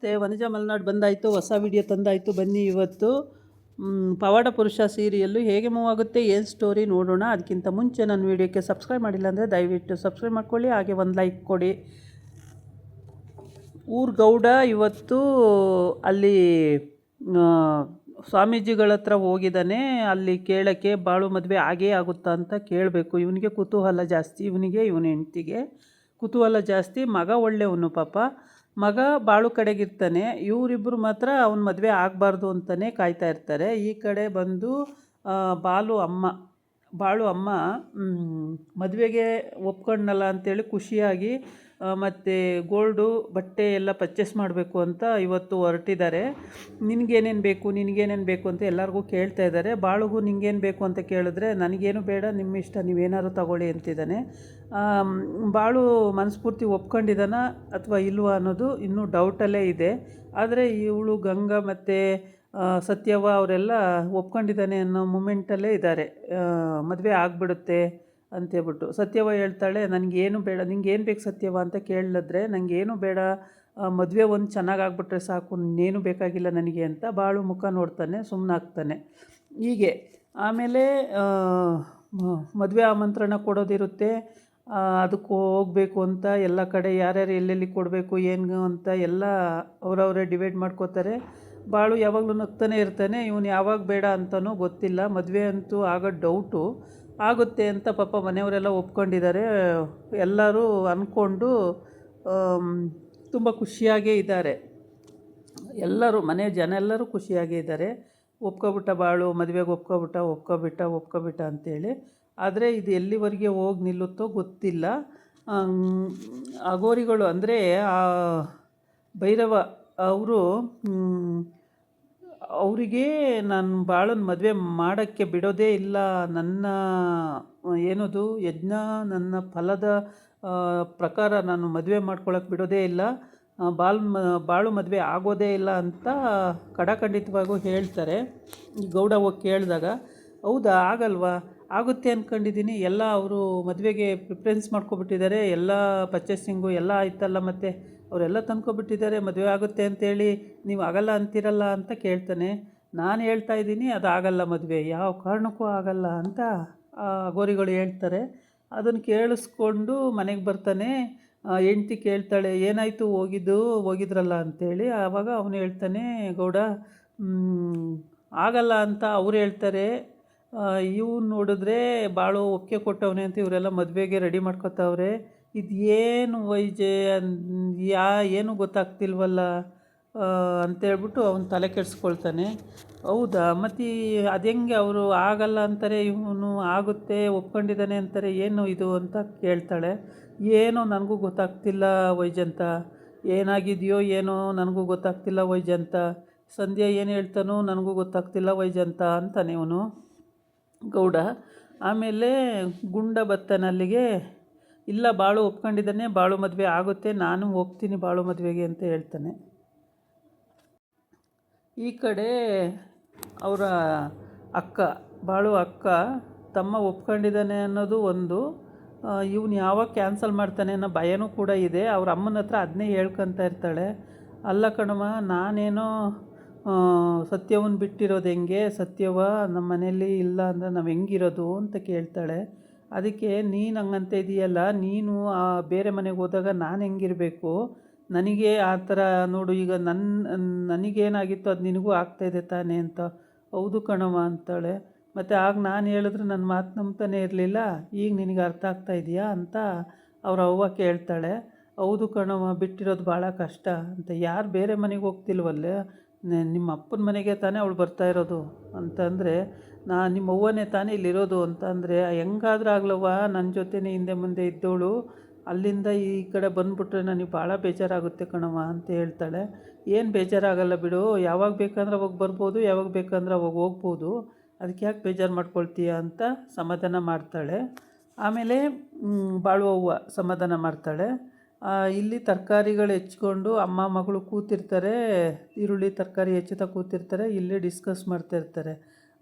ನಮಸ್ತೆ. ವನಜಾ ಮಲೆನಾಡು ಬಂದಾಯಿತು, ಹೊಸ ವಿಡಿಯೋ ತಂದಾಯಿತು. ಬನ್ನಿ ಇವತ್ತು ಪವಾಡ ಪುರುಷ ಸೀರಿಯಲ್ಲು ಹೇಗೆ ಮೂವ್ ಆಗುತ್ತೆ, ಏನು ಸ್ಟೋರಿ ನೋಡೋಣ. ಅದಕ್ಕಿಂತ ಮುಂಚೆ ನನ್ನ ವಿಡಿಯೋಕ್ಕೆ ಸಬ್ಸ್ಕ್ರೈಬ್ ಮಾಡಿಲ್ಲ ಅಂದರೆ ದಯವಿಟ್ಟು ಸಬ್ಸ್ಕ್ರೈಬ್ ಮಾಡ್ಕೊಳ್ಳಿ, ಹಾಗೆ ಒಂದು ಲೈಕ್ ಕೊಡಿ. ಗೌಡ ಇವತ್ತು ಅಲ್ಲಿ ಸ್ವಾಮೀಜಿಗಳ ಹತ್ರ ಹೋಗಿದ್ದಾನೆ. ಅಲ್ಲಿ ಕೇಳೋಕ್ಕೆ ಬಾಳು ಮದುವೆ ಆಗೇ ಆಗುತ್ತಾ ಅಂತ ಕೇಳಬೇಕು. ಇವನಿಗೆ ಕುತೂಹಲ ಜಾಸ್ತಿ, ಇವನ ಹೆಂಡ್ತಿಗೆ ಕುತೂಹಲ ಜಾಸ್ತಿ. ಮಗ ಒಳ್ಳೆಯವನು ಪಾಪ, ಮಗ ಬಾಳು ಕಡೆಗಿರ್ತಾನೆ. ಇವರಿಬ್ಬರು ಮಾತ್ರ ಅವನ ಮದುವೆ ಆಗಬಾರ್ದು ಅಂತಲೇ ಕಾಯ್ತಾ ಇರ್ತಾರೆ. ಈ ಕಡೆ ಬಂದು ಬಾಳು ಅಮ್ಮ ಮದುವೆಗೆ ಒಪ್ಕೊಂಡಲ್ಲ ಅಂತೇಳಿ ಖುಷಿಯಾಗಿ ಮತ್ತು ಗೋಲ್ಡು ಬಟ್ಟೆ ಎಲ್ಲ ಪರ್ಚೇಸ್ ಮಾಡಬೇಕು ಅಂತ ಇವತ್ತು ಹೊರಟಿದ್ದಾರೆ. ನಿನಗೇನೇನು ಬೇಕು ಅಂತ ಎಲ್ಲರಿಗೂ ಕೇಳ್ತಾ ಇದ್ದಾರೆ. ಬಾಳುಗೂ ನಿಂಗೇನು ಬೇಕು ಅಂತ ಕೇಳಿದ್ರೆ ನನಗೇನು ಬೇಡ, ನಿಮ್ಮ ಇಷ್ಟ, ನೀವೇನಾದ್ರು ತಗೊಳ್ಳಿ ಅಂತಿದ್ದಾನೆ. ಬಾಳು ಮನಸ್ಫೂರ್ತಿ ಒಪ್ಕೊಂಡಿದ್ದಾನ ಅಥವಾ ಇಲ್ವಾ ಅನ್ನೋದು ಇನ್ನೂ ಡೌಟಲ್ಲೇ ಇದೆ. ಆದರೆ ಇವಳು ಗಂಗಾ ಮತ್ತು ಸತ್ಯವ್ವ ಅವರೆಲ್ಲ ಒಪ್ಕೊಂಡಿದ್ದಾನೆ ಅನ್ನೋ ಮೂಮೆಂಟಲ್ಲೇ ಇದ್ದಾರೆ. ಮದುವೆ ಆಗಿಬಿಡುತ್ತೆ ಅಂತೇಳ್ಬಿಟ್ಟು. ಸತ್ಯವ್ವ ಹೇಳ್ತಾಳೆ, ನನಗೇನು ಬೇಡ, ನಿಂಗೇನು ಬೇಕು ಸತ್ಯವ್ವ ಅಂತ ಕೇಳಿದ್ರೆ, ನನಗೇನು ಬೇಡ, ಮದುವೆ ಒಂದು ಚೆನ್ನಾಗಾಗ್ಬಿಟ್ರೆ ಸಾಕು, ಇನ್ನೇನು ಬೇಕಾಗಿಲ್ಲ ನನಗೆ ಅಂತ ಬಾಳು ಮುಖ ನೋಡ್ತಾನೆ, ಸುಮ್ಮನಾಗ್ತಾನೆ. ಹೀಗೆ ಆಮೇಲೆ ಮದುವೆ ಆಮಂತ್ರಣ ಕೊಡೋದಿರುತ್ತೆ. ಅದಕ್ಕೆ ಹೋಗಬೇಕು ಅಂತ ಎಲ್ಲ ಕಡೆ ಯಾರ್ಯಾರು ಎಲ್ಲೆಲ್ಲಿ ಕೊಡಬೇಕು ಏನು ಅಂತ ಎಲ್ಲ ಅವರವರೇ ಡಿವೈಡ್ ಮಾಡ್ಕೋತಾರೆ. ಬಾಳು ಯಾವಾಗಲೂ ನಗ್ತಾನೆ ಇರ್ತಾನೆ. ಇವನು ಯಾವಾಗ ಬೇಡ ಅಂತಲೂ ಗೊತ್ತಿಲ್ಲ. ಮದುವೆ ಅಂತೂ ಆಗೋದು ಡೌಟು, ಆಗುತ್ತೆ ಅಂತ ಪಾಪ ಮನೆಯವರೆಲ್ಲ ಒಪ್ಕೊಂಡಿದ್ದಾರೆ. ಎಲ್ಲರೂ ಅಂದ್ಕೊಂಡು ತುಂಬ ಖುಷಿಯಾಗೇ ಇದ್ದಾರೆ. ಎಲ್ಲರೂ ಮನೆ ಜನ ಎಲ್ಲರೂ ಖುಷಿಯಾಗೇ ಇದ್ದಾರೆ. ಒಪ್ಕೊಬಿಟ್ಟ ಬಾಳು ಮದುವೆಗೆ ಒಪ್ಕೊಬಿಟ್ಟ ಅಂತೇಳಿ. ಆದರೆ ಇದು ಎಲ್ಲಿವರೆಗೆ ಹೋಗಿ ನಿಲ್ಲುತ್ತೋ ಗೊತ್ತಿಲ್ಲ. ಅಗೋರಿಗಳು ಅಂದರೆ ಆ ಭೈರವ ಅವರು ಅವರಿಗೆ ನಾನು ಬಾಳನ ಮದುವೆ ಮಾಡೋಕ್ಕೆ ಬಿಡೋದೇ ಇಲ್ಲ, ನನ್ನ ಏನದು ಯಜ್ಞ, ನನ್ನ ಫಲದ ಪ್ರಕಾರ ನಾನು ಮದುವೆ ಮಾಡ್ಕೊಳ್ಳೋಕೆ ಬಿಡೋದೇ ಇಲ್ಲ, ಬಾಳು ಮದುವೆ ಆಗೋದೇ ಇಲ್ಲ ಅಂತ ಖಡಾಖಂಡಿತವಾಗೂ ಹೇಳ್ತಾರೆ. ಈ ಗೌಡ ಹೋಗಿ ಕೇಳಿದಾಗ, ಹೌದಾ ಆಗಲ್ವಾ, ಆಗುತ್ತೆ ಅಂದ್ಕೊಂಡಿದ್ದೀನಿ, ಎಲ್ಲ ಅವರು ಮದುವೆಗೆ ಪ್ರಿಫರೆನ್ಸ್ ಮಾಡ್ಕೊಬಿಟ್ಟಿದ್ದಾರೆ, ಎಲ್ಲ ಪರ್ಚೇಸಿಂಗು ಎಲ್ಲ ಆಯ್ತಲ್ಲ, ಮತ್ತು ಅವರೆಲ್ಲ ತಂದ್ಕೊಬಿಟ್ಟಿದ್ದಾರೆ, ಮದುವೆ ಆಗುತ್ತೆ ಅಂತೇಳಿ ನೀವು ಆಗಲ್ಲ ಅಂತಿರಲ್ಲ ಅಂತ ಕೇಳ್ತಾನೆ. ನಾನು ಹೇಳ್ತಾ ಇದ್ದೀನಿ ಅದು ಆಗಲ್ಲ, ಮದುವೆ ಯಾವ ಕಾರಣಕ್ಕೂ ಆಗಲ್ಲ ಅಂತ ಗೋರಿಗಳು ಹೇಳ್ತಾರೆ. ಅದನ್ನು ಕೇಳಿಸ್ಕೊಂಡು ಮನೆಗೆ ಬರ್ತಾನೆ. ಹೆಂಡ್ತಿ ಕೇಳ್ತಾಳೆ, ಏನಾಯಿತು ಹೋಗಿದ್ರಲ್ಲ ಅಂತೇಳಿ. ಆವಾಗ ಅವನು ಹೇಳ್ತಾನೆ, ಗೌಡ ಆಗಲ್ಲ ಅಂತ ಅವ್ರು ಹೇಳ್ತಾರೆ, ಇವ್ನು ನೋಡಿದ್ರೆ ಬಾಳು ಒಪ್ಪಿಗೆ ಕೊಟ್ಟವನೇ ಅಂತ ಇವರೆಲ್ಲ ಮದುವೆಗೆ ರೆಡಿ ಮಾಡ್ಕೊತಾವ್ರೆ. ಇದು ಏನು ವೈಜೆ ಏನು ಗೊತ್ತಾಗ್ತಿಲ್ವಲ್ಲ ಅಂತೇಳ್ಬಿಟ್ಟು ಅವನು ತಲೆ ಕೆಡಿಸ್ಕೊಳ್ತಾನೆ. ಹೌದಾ, ಮತ್ತು ಅದು ಹೆಂಗೆ ಅವರು ಆಗಲ್ಲ ಅಂತಾರೆ, ಇವನು ಆಗುತ್ತೆ ಒಪ್ಕೊಂಡಿದ್ದಾನೆ ಅಂತಾರೆ, ಏನು ಇದು ಅಂತ ಕೇಳ್ತಾಳೆ. ಏನೋ ನನಗೂ ಗೊತ್ತಾಗ್ತಿಲ್ಲ ವೈಜಂತ, ಏನಾಗಿದೆಯೋ ಏನೋ ನನಗೂ ಗೊತ್ತಾಗ್ತಿಲ್ಲ ವೈಜಂತ, ಸಂಧ್ಯಾ ಏನು ಹೇಳ್ತಾನೋ ನನಗೂ ಗೊತ್ತಾಗ್ತಿಲ್ಲ ವೈಜಂತ ಅಂತಾನೆ ಇವನು ಗೌಡ. ಆಮೇಲೆ ಗುಂಡ ಬತ್ತನಲ್ಲಿಗೆ, ಇಲ್ಲ ಬಾಳು ಒಪ್ಕೊಂಡಿದ್ದಾನೆ, ಬಾಳು ಮದುವೆ ಆಗುತ್ತೆ, ನಾನು ಹೋಗ್ತೀನಿ ಬಾಳು ಮದುವೆಗೆ ಅಂತ ಹೇಳ್ತಾನೆ. ಈ ಕಡೆ ಅವರ ಬಾಳು ಅಕ್ಕ ತಮ್ಮ ಒಪ್ಕೊಂಡಿದ್ದಾನೆ ಅನ್ನೋದು ಒಂದು, ಇವನು ಯಾವಾಗ ಕ್ಯಾನ್ಸಲ್ ಮಾಡ್ತಾನೆ ಅನ್ನೋ ಭಯನೂ ಕೂಡ ಇದೆ. ಅವ್ರ ಅಮ್ಮನ ಹತ್ರ ಅದನ್ನೇ ಹೇಳ್ಕೊತ ಇರ್ತಾಳೆ. ಅಲ್ಲ ಕಣಮ್ಮ, ನಾನೇನೋ ಸತ್ಯವನ್ನು ಬಿಟ್ಟಿರೋದು ಹೆಂಗೆ, ಸತ್ಯವ ನಮ್ಮ ಮನೆಯಲ್ಲಿ ಇಲ್ಲ ಅಂದರೆ ನಾವು ಹೆಂಗಿರೋದು ಅಂತ ಕೇಳ್ತಾಳೆ. ಅದಕ್ಕೆ ನೀನು ಹಂಗಂತ ಇದೆಯಲ್ಲ, ನೀನು ಬೇರೆ ಮನೆಗೆ ಹೋದಾಗ ನಾನು ಹೆಂಗಿರಬೇಕು, ನನಗೆ ಆ ಥರ ನೋಡು, ಈಗ ನನಗೇನಾಗಿತ್ತು ಅದು ನಿನಗೂ ಆಗ್ತಾಯಿದೆ ತಾನೇ ಅಂತ. ಹೌದು ಕಣವ ಅಂತಾಳೆ. ಮತ್ತು ಆಗ ನಾನು ಹೇಳಿದ್ರೆ ನನ್ನ ಮಾತು ನಂಬ್ತಾನೆ ಇರಲಿಲ್ಲ, ಈಗ ನಿನಗೆ ಅರ್ಥ ಆಗ್ತಾ ಇದೆಯಾ ಅಂತ ಅವ್ರ ಅವ್ವ ಕೇಳ್ತಾಳೆ. ಹೌದು ಕಣವ, ಬಿಟ್ಟಿರೋದು ಭಾಳ ಕಷ್ಟ ಅಂತ. ಯಾರು ಬೇರೆ ಮನೆಗೆ ಹೋಗ್ತಿಲ್ವಲ್ಲ, ನಿಮ್ಮ ಅಪ್ಪನ ಮನೆಗೆ ತಾನೇ ಅವಳು ಬರ್ತಾ ಇರೋದು ಅಂತಂದರೆ, ನಿಮ್ಮ ಅವ್ವನೇ ತಾನೇ ಇಲ್ಲಿರೋದು ಅಂತಂದರೆ, ಹೆಂಗಾದ್ರೂ ಆಗ್ಲವ್ವ, ನನ್ನ ಜೊತೆನೇ ಹಿಂದೆ ಮುಂದೆ ಇದ್ದವಳು ಅಲ್ಲಿಂದ ಈ ಕಡೆ ಬಂದುಬಿಟ್ರೆ ನನಗೆ ಭಾಳ ಬೇಜಾರಾಗುತ್ತೆ ಕಣವ ಅಂತ ಹೇಳ್ತಾಳೆ. ಏನು ಬೇಜಾರಾಗಲ್ಲ ಬಿಡು, ಯಾವಾಗ ಬೇಕಂದ್ರೆ ಅವಾಗ ಬರ್ಬೋದು, ಯಾವಾಗ ಬೇಕಂದ್ರೆ ಅವಾಗ ಹೋಗ್ಬೋದು, ಅದಕ್ಕೆ ಯಾಕೆ ಬೇಜಾರು ಮಾಡ್ಕೊಳ್ತೀಯ ಅಂತ ಸಮಾಧಾನ ಮಾಡ್ತಾಳೆ. ಆಮೇಲೆ ಬಾಳು ಅವ್ವ ಸಮಾಧಾನ ಮಾಡ್ತಾಳೆ. ಇಲ್ಲಿ ತರಕಾರಿಗಳು ಹೆಚ್ಕೊಂಡು ಅಮ್ಮ ಮಗಳು ಕೂತಿರ್ತಾರೆ, ಈರುಳ್ಳಿ ತರಕಾರಿ ಹೆಚ್ಚುತ್ತಾ ಕೂತಿರ್ತಾರೆ. ಇಲ್ಲೇ ಡಿಸ್ಕಸ್ ಮಾಡ್ತಾಯಿರ್ತಾರೆ.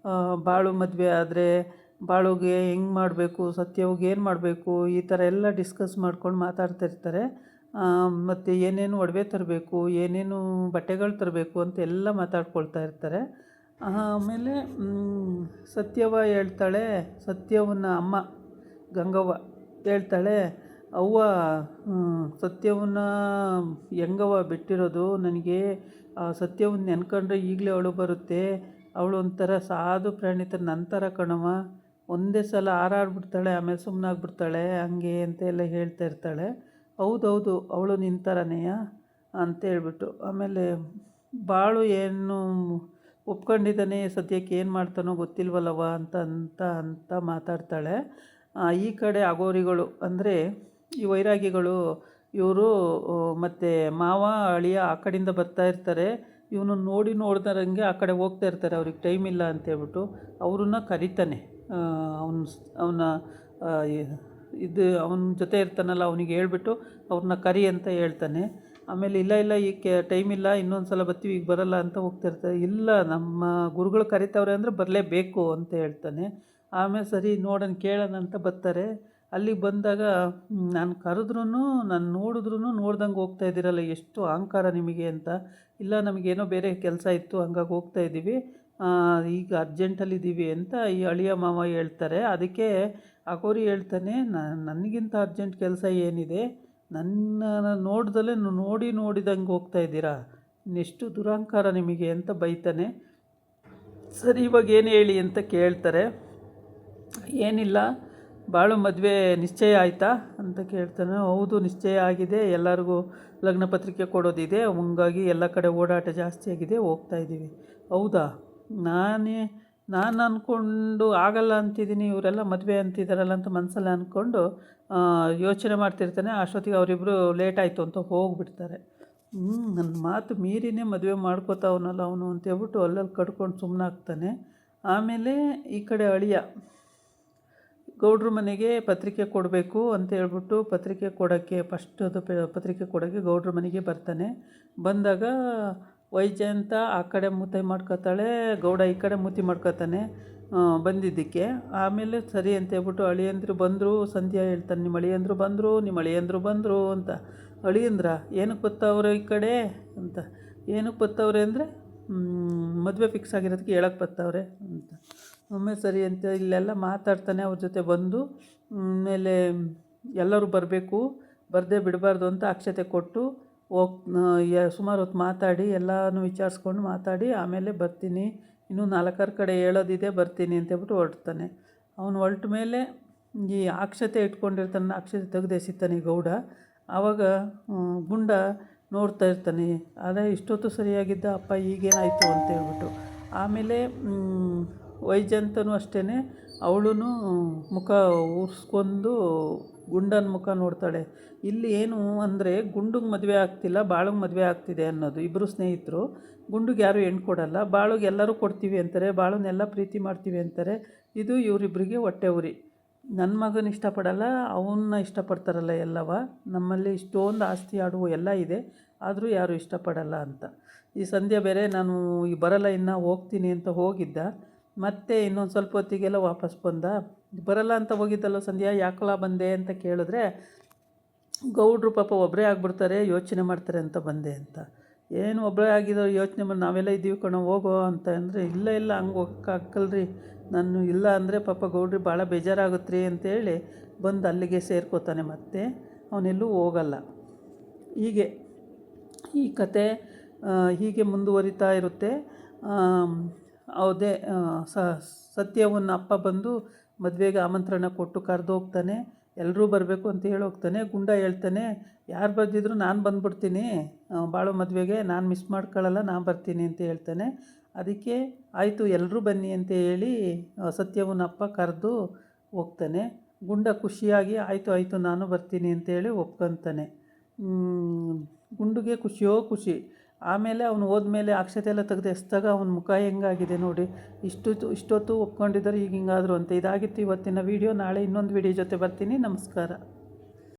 ಬಾಳು ಮದುವೆ ಆದರೆ ಬಾಳುಗೆ ಹೆಂಗೆ ಮಾಡಬೇಕು, ಸತ್ಯವ್ಗೆ ಏನು ಮಾಡಬೇಕು, ಈ ಥರ ಎಲ್ಲ ಡಿಸ್ಕಸ್ ಮಾಡ್ಕೊಂಡು ಮಾತಾಡ್ತಿರ್ತಾರೆ. ಮತ್ತು ಏನೇನು ಒಡವೆ ತರಬೇಕು, ಏನೇನು ಬಟ್ಟೆಗಳು ತರಬೇಕು ಅಂತ ಎಲ್ಲ ಮಾತಾಡ್ಕೊಳ್ತಾ ಇರ್ತಾರೆ. ಆಮೇಲೆ ಸತ್ಯವ ಹೇಳ್ತಾಳೆ, ಸತ್ಯವನ್ನ ಅಮ್ಮ ಗಂಗವ್ವ ಹೇಳ್ತಾಳೆ, ಅವ್ವ ಸತ್ಯವನ್ನ ಹೆಂಗವ್ವ ಬಿಟ್ಟಿರೋದು, ನನಗೆ ಸತ್ಯವನ್ನ ನೆನ್ಕೊಂಡ್ರೆ ಈಗಲೇ ಅಳು ಬರುತ್ತೆ. ಅವಳು ಒಂಥರ ಸಾಧು ಪ್ರಾಣಿ ಥರ ನನ್ನ ಥರ ಕಣವ್ವ, ಒಂದೇ ಸಲ ಹಾರಾಡ್ಬಿಡ್ತಾಳೆ ಆಮೇಲೆ ಸುಮ್ಮನಾಗ್ಬಿಡ್ತಾಳೆ ಹಂಗೆ ಅಂತೆಲ್ಲ ಹೇಳ್ತಾ ಇರ್ತಾಳೆ. ಹೌದೌದು ಅವಳು ನಿನ್ನ ಥರನೇಯ ಅಂತ ಹೇಳ್ಬಿಟ್ಟು, ಆಮೇಲೆ ಬಾಳು ಏನು ಒಪ್ಕೊಂಡಿದ್ದಾನೆ, ಸದ್ಯಕ್ಕೆ ಏನು ಮಾಡ್ತಾನೋ ಗೊತ್ತಿಲ್ವಲ್ಲವ ಅಂತ ಅಂತ ಅಂತ ಮಾತಾಡ್ತಾಳೆ. ಈ ಕಡೆ ಅಗೋರಿಗಳು ಅಂದರೆ ಈ ವೈರಾಗಿಗಳು ಇವರು ಮತ್ತು ಮಾವ ಅಳಿಯ ಆ ಕಡೆಯಿಂದ ಬರ್ತಾ ಇರ್ತಾರೆ. ಇವನು ನೋಡ್ದಾರಂಗೆ ಆ ಕಡೆ ಹೋಗ್ತಾ ಇರ್ತಾರೆ, ಅವ್ರಿಗೆ ಟೈಮ್ ಇಲ್ಲ ಅಂತೇಳ್ಬಿಟ್ಟು ಅವ್ರನ್ನ ಕರಿತಾನೆ. ಅವನ ಅವನ ಜೊತೆ ಇರ್ತಾನಲ್ಲ ಅವನಿಗೆ ಹೇಳ್ಬಿಟ್ಟು ಅವ್ರನ್ನ ಕರಿ ಅಂತ ಹೇಳ್ತಾನೆ. ಆಮೇಲೆ ಇಲ್ಲ ಈಗ ಟೈಮ್ ಇಲ್ಲ, ಇನ್ನೊಂದು ಸಲ ಬರ್ತೀವಿ, ಈಗ ಬರಲ್ಲ ಅಂತ ಹೋಗ್ತಿರ್ತಾರೆ. ಇಲ್ಲ, ನಮ್ಮ ಗುರುಗಳು ಕರಿತವ್ರೆ ಅಂದರೆ ಬರಲೇಬೇಕು ಅಂತ ಹೇಳ್ತಾನೆ. ಆಮೇಲೆ ಸರಿ ನೋಡೋಣ ಕೇಳೋಣ ಅಂತ ಬರ್ತಾರೆ. ಅಲ್ಲಿಗೆ ಬಂದಾಗ ನಾನು ಕರೆದ್ರೂ ನಾನು ನೋಡಿದ್ರೂ ನೋಡ್ದಂಗೆ ಹೋಗ್ತಾ ಇದ್ದೀರಲ್ಲ, ಎಷ್ಟು ಅಹಂಕಾರ ನಿಮಗೆ ಅಂತ. ಇಲ್ಲ, ನಮಗೇನೋ ಬೇರೆ ಕೆಲಸ ಇತ್ತು ಹಂಗಾಗಿ ಹೋಗ್ತಾ ಇದ್ದೀವಿ, ಈಗ ಅರ್ಜೆಂಟಲ್ಲಿದ್ದೀವಿ ಅಂತ ಈ ಅಳಿಯ ಮಾವ ಹೇಳ್ತಾರೆ. ಅದಕ್ಕೆ ಅಗೋರಿ ಹೇಳ್ತಾನೆ, ನನಗಿಂತ ಅರ್ಜೆಂಟ್ ಕೆಲಸ ಏನಿದೆ, ನನ್ನ ನೋಡ್ದಲ್ಲೇ ನೋಡಿದಂಗೆ ಹೋಗ್ತಾ ಇದ್ದೀರಾ, ಇನ್ನೆಷ್ಟು ದುರಹಂಕಾರ ನಿಮಗೆ ಅಂತ ಬೈತಾನೆ. ಸರಿ ಇವಾಗ ಏನು ಹೇಳಿ ಅಂತ ಕೇಳ್ತಾರೆ. ಏನಿಲ್ಲ, ಬಾಳು ಮದುವೆ ನಿಶ್ಚಯ ಆಯಿತಾ ಅಂತ ಕೇಳ್ತಾನೆ. ಹೌದು ನಿಶ್ಚಯ ಆಗಿದೆ, ಎಲ್ಲರಿಗೂ ಲಗ್ನ ಪತ್ರಿಕೆ ಕೊಡೋದಿದೆ, ಹಂಗಾಗಿ ಎಲ್ಲ ಕಡೆ ಓಡಾಟ ಜಾಸ್ತಿ ಆಗಿದೆ, ಹೋಗ್ತಾ ಇದ್ದೀವಿ. ಹೌದಾ, ನಾನು ಅಂದ್ಕೊಂಡು ಆಗಲ್ಲ ಅಂತಿದ್ದೀನಿ, ಇವರೆಲ್ಲ ಮದುವೆ ಅಂತಿದ್ದಾರಲ್ಲ ಅಂತ ಮನಸ್ಸಲ್ಲಿ ಅಂದ್ಕೊಂಡು ಯೋಚನೆ ಮಾಡ್ತಿರ್ತಾನೆ. ಅಷ್ಟೊತ್ತಿಗೆ ಅವರಿಬ್ಬರು ಲೇಟ್ ಆಯಿತು ಅಂತ ಹೋಗ್ಬಿಡ್ತಾರೆ. ನನ್ನ ಮಾತು ಮೀರಿನೇ ಮದುವೆ ಮಾಡ್ಕೋತಾವನಲ್ಲ ಅವನು ಅಂತೇಳ್ಬಿಟ್ಟು ಅಲ್ಲಲ್ಲಿ ಕಟ್ಕೊಂಡು ಸುಮ್ಮನಾಗ್ತಾನೆ. ಆಮೇಲೆ ಈ ಕಡೆ ಅಳಿಯ ಗೌಡ್ರ ಮನೆಗೆ ಪತ್ರಿಕೆ ಕೊಡಬೇಕು ಅಂತ ಹೇಳ್ಬಿಟ್ಟು ಪತ್ರಿಕೆ ಕೊಡೋಕ್ಕೆ ಪತ್ರಿಕೆ ಕೊಡೋಕ್ಕೆ ಗೌಡ್ರ ಮನೆಗೆ ಬರ್ತಾನೆ. ಬಂದಾಗ ವೈಜಯಂತ ಆ ಕಡೆ ಮೂತಿ ಮಾಡ್ಕೋತಾಳೆ, ಗೌಡ ಈ ಕಡೆ ಮೂತಿ ಮಾಡ್ಕೋತಾನೆ ಬಂದಿದ್ದಕ್ಕೆ. ಆಮೇಲೆ ಸರಿ ಅಂತ ಹೇಳ್ಬಿಟ್ಟು ಅಳಿಯಂದ್ರು ಬಂದರು, ಸಂಧ್ಯಾ ಹೇಳ್ತಾನೆ, ನಿಮ್ಮ ಅಳಿಯಂದ್ರು ಬಂದರು ಅಂತ. ಅಳಿಯಂದ್ರ ಏನಕ್ಕೆ ಬತ್ತವ್ರೆ ಈ ಕಡೆ ಅಂತ. ಏನಕ್ಕೆ ಬತ್ತವ್ರೆ ಅಂದರೆ ಮದುವೆ ಫಿಕ್ಸ್ ಆಗಿರೋದಕ್ಕೆ ಹೇಳಕ್ಕೆ ಬತ್ತವ್ರೆ ಅಂತ. ಆಮೇಲೆ ಸರಿ ಅಂತ ಇಲ್ಲೆಲ್ಲ ಮಾತಾಡ್ತಾನೆ. ಅವ್ರ ಜೊತೆ ಬಂದು ಆಮೇಲೆ ಎಲ್ಲರೂ ಬರಬೇಕು, ಬರದೇ ಬಿಡಬಾರ್ದು ಅಂತ ಅಕ್ಷತೆ ಕೊಟ್ಟು ಸುಮಾರು ಹೊತ್ತು ಮಾತಾಡಿ ಎಲ್ಲನೂ ವಿಚಾರಿಸ್ಕೊಂಡು ಮಾತಾಡಿ ಆಮೇಲೆ ಬರ್ತೀನಿ, ಇನ್ನೂ 4 ಕಡೆ ಹೇಳೋದಿದೆ, ಬರ್ತೀನಿ ಅಂತೇಳ್ಬಿಟ್ಟು ಹೊರಡ್ತಾನೆ. ಅವನು ಹೊರಟ ಮೇಲೆ ಈ ಅಕ್ಷತೆ ಇಟ್ಕೊಂಡಿರ್ತಾನೆ, ಅಕ್ಷತೆ ತೆಗೆದೆಸಿತಾನೆ ಗೌಡ. ಆವಾಗ ಗುಂಡ ನೋಡ್ತಾ ಇರ್ತಾನೆ, ಅದೇ ಇಷ್ಟೊತ್ತು ಸರಿಯಾಗಿದ್ದ ಅಪ್ಪ ಈಗೇನಾಯಿತು ಅಂತೇಳ್ಬಿಟ್ಟು. ಆಮೇಲೆ ವೈಜಯಂತನೂ ಅಷ್ಟೇ, ಅವಳು ಮುಖ ಉರ್ಸ್ಕೊಂಡು ಗುಂಡನ ಮುಖ ನೋಡ್ತಾಳೆ. ಇಲ್ಲಿ ಏನು ಅಂದರೆ ಗುಂಡಿಗೆ ಮದುವೆ ಆಗ್ತಿಲ್ಲ, ಬಾಳಿಗೆ ಮದುವೆ ಆಗ್ತಿದೆ ಅನ್ನೋದು. ಇಬ್ಬರು ಸ್ನೇಹಿತರು, ಗುಂಡಿಗೆ ಯಾರು ಹೆಣ್ಣು ಕೊಡಲ್ಲ, ಬಾಳಿಗೆ ಎಲ್ಲರೂ ಕೊಡ್ತೀವಿ ಅಂತಾರೆ, ಬಾಳನ್ನೆಲ್ಲ ಪ್ರೀತಿ ಮಾಡ್ತೀವಿ ಅಂತಾರೆ. ಇದು ಇವರಿಬ್ಬರಿಗೆ ಹೊಟ್ಟೆ ಉರಿ. ನನ್ನ ಮಗನ ಇಷ್ಟಪಡಲ್ಲ, ಅವನ್ನ ಇಷ್ಟಪಡ್ತಾರಲ್ಲ ಎಲ್ಲವ. ನಮ್ಮಲ್ಲಿ ಇಷ್ಟೊಂದು ಆಸ್ತಿ ಆಡುವ ಎಲ್ಲ ಇದೆ, ಆದರೂ ಯಾರು ಇಷ್ಟಪಡಲ್ಲ ಅಂತ. ಈ ಸಂಧ್ಯಾ ಬೇರೆ ನಾನು ಈ ಬರಲ್ಲ ಇನ್ನು ಹೋಗ್ತೀನಿ ಅಂತ ಹೋಗಿದ್ದ, ಮತ್ತೆ ಇನ್ನೊಂದು ಸ್ವಲ್ಪ ಹೊತ್ತಿಗೆಲ್ಲ ವಾಪಸ್ ಬಂದ. ಬರಲ್ಲ ಅಂತ ಹೋಗಿದ್ದಲ್ಲ ಸಂಧ್ಯಾ, ಯಾಕಲ್ಲ ಬಂದೆ ಅಂತ ಕೇಳಿದ್ರೆ ಗೌಡ್ರು ಪಾಪ ಒಬ್ಬರೇ ಆಗಿಬಿಡ್ತಾರೆ, ಯೋಚನೆ ಮಾಡ್ತಾರೆ ಅಂತ ಬಂದೆ ಅಂತ. ಏನು ಒಬ್ಬರೇ ಆಗಿರೋ ಯೋಚನೆ ಮಾಡಿ ನಾವೆಲ್ಲ ಇದ್ದೀವಿ ಕಣೋ ಹೋಗೋ ಅಂತ ಅಂದರೆ, ಇಲ್ಲ ಹಂಗೆ ಹೋಗೋಕ್ಕಾಗಲ್ರಿ, ನಾನು ಇಲ್ಲ ಅಂದರೆ ಪಾಪ ಗೌಡ್ರಿ ಭಾಳ ಬೇಜಾರಾಗುತ್ತೆ ಅಂತೇಳಿ ಬಂದು ಅಲ್ಲಿಗೆ ಸೇರ್ಕೋತಾನೆ. ಮತ್ತೆ ಅವನೆಲ್ಲೂ ಹೋಗಲ್ಲ. ಹೀಗೆ ಈ ಕತೆ ಹೀಗೆ ಮುಂದುವರಿತಾ ಇರುತ್ತೆ. ಅದೇ ಸತ್ಯವನ್ನ ಅಪ್ಪ ಬಂದು ಮದುವೆಗೆ ಆಮಂತ್ರಣ ಕೊಟ್ಟು ಕರೆದು ಹೋಗ್ತಾನೆ. ಎಲ್ಲರೂ ಬರಬೇಕು ಅಂತ ಹೇಳಿ ಹೋಗ್ತಾನೆ. ಗುಂಡ ಹೇಳ್ತಾನೆ, ಯಾರು ಬರ್ದಿದ್ರು ನಾನು ಬಂದ್ಬಿಡ್ತೀನಿ, ಬಾಳೋ ಮದುವೆಗೆ ನಾನು ಮಿಸ್ ಮಾಡ್ಕೊಳ್ಳಲ್ಲ, ನಾನು ಬರ್ತೀನಿ ಅಂತ ಹೇಳ್ತಾನೆ. ಅದಕ್ಕೆ ಆಯಿತು ಎಲ್ಲರೂ ಬನ್ನಿ ಅಂತ ಹೇಳಿ ಸತ್ಯವನ್ನ ಅಪ್ಪ ಕರೆದು ಹೋಗ್ತಾನೆ. ಗುಂಡ ಖುಷಿಯಾಗಿ ಆಯಿತು ನಾನು ಬರ್ತೀನಿ ಅಂತೇಳಿ ಒಪ್ಕೊತಾನೆ. ಗುಂಡಿಗೆ ಖುಷಿ. ಆಮೇಲೆ ಅವನು ಹೋದ್ಮೇಲೆ ಅಕ್ಷತೆ ಎಲ್ಲ ತೆಗೆದು ಎಸ್ದಾಗ ಅವನ ಮುಖ ಹೆಂಗಾಗಿದೆ ನೋಡಿ, ಇಷ್ಟೊತ್ತು ಒಪ್ಕೊಂಡಿದ್ದಾರೆ, ಈಗ ಹಿಂಗಾದ್ರು ಅಂತ. ಇದಾಗಿತ್ತು ಇವತ್ತಿನ ವೀಡಿಯೋ. ನಾಳೆ ಇನ್ನೊಂದು ವೀಡಿಯೋ ಜೊತೆ ಬರ್ತೀನಿ. ನಮಸ್ಕಾರ.